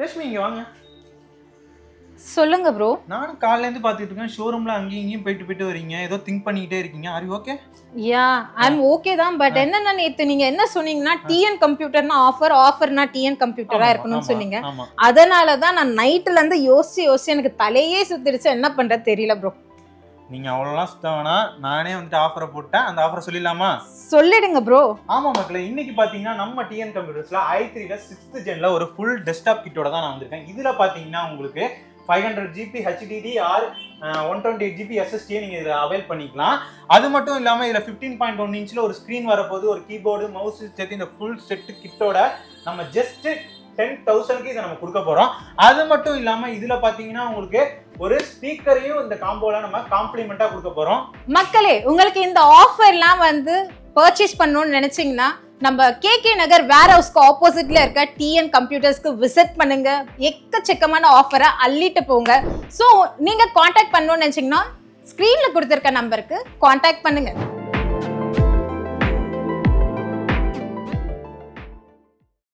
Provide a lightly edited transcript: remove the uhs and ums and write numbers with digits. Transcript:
ரேஷ்மி இங்க வாங்க. சொல்லுங்க ப்ரோ. நானும் காலையில இருந்து பாத்துட்டு இருக்கேன், ஷோரூம்ல அங்கேயும் இங்கேயும் போயிட்டு வரீங்க, ஏதோ திங்க் பண்ணிக்கிட்டே இருக்கீங்க. Are you okay? Yeah I'm okay தான். பட் என்னன்னா நேத்து நீங்க என்ன சொன்னீங்கன்னா டிஎன் கம்ப்யூட்டர்னா ஆஃபர்னா டிஎன் கம்ப்யூட்டரா இருக்கணும்னு சொன்னீங்க. அதனால தான் நான் நைட்ல இருந்து யோசிச்சு எனக்கு தலையே சுத்திருச்சு, என்ன பண்றது தெரியல ப்ரோ. நீங்க அவ்வளோலாம் சுத்த வேணாம், நானே வந்துட்டு ஆஃபரை போட்டேன். அந்த ஆஃபரை சொல்லிடலாமா? சொல்லிடுங்க ப்ரோ. ஆமா மக்களே, இன்னைக்கு பாத்தீங்கன்னா நம்ம டிஎன் கம்ப்யூட்டர்ஸ்ல i3ல 6th ஜென்ல ஒரு ஃபுல் டெஸ்க்டாப் கிட்டோட தான் நான் வந்திருக்கேன். இதுல பாத்தீங்கன்னா உங்களுக்கு 500 GB HDD or 128 GB SSD நீங்க இதில் அவைல் பண்ணிக்கலாம். அது மட்டும் இல்லாமல் இதில் 15.1 இன்ச்சில் ஒரு ஸ்க்ரீன் வரப்போது, ஒரு கீபோர்டு மவுஸ் சேர்த்து இந்த ஃபுல் செட்டு கிட்டோட நம்ம ஜஸ்ட் 10,000க்கு இதை நம்ம கொடுக்க போகிறோம். அது மட்டும் இல்லாமல் இதில் பார்த்தீங்கன்னா உங்களுக்கு ஒரு ஸ்பீக்கரையும் இந்த காம்போல நம்ம காம்ப்ளிமெண்ட்டாக கொடுக்க போகிறோம். மக்களே, உங்களுக்கு இந்த ஆஃபர்லாம் வந்து பர்ச்சேஸ் பண்ணணும்னு நினைச்சீங்கன்னா நம்ம கேகே நகர் வேர் ஹவுஸ்க்கு ஆப்போசிட்ல இருக்க டிஎன் கம்ப்யூட்டர்ஸ்க்கு விசிட் பண்ணுங்க. எக்கச்சக்கமான ஆஃபரை அள்ளிட்டு போங்க. ஸோ நீங்க காண்டாக்ட் பண்ணணும்னு நினைச்சீங்கன்னா ஸ்கிரீன்ல கொடுத்துருக்க நம்பருக்கு காண்டாக்ட் பண்ணுங்க.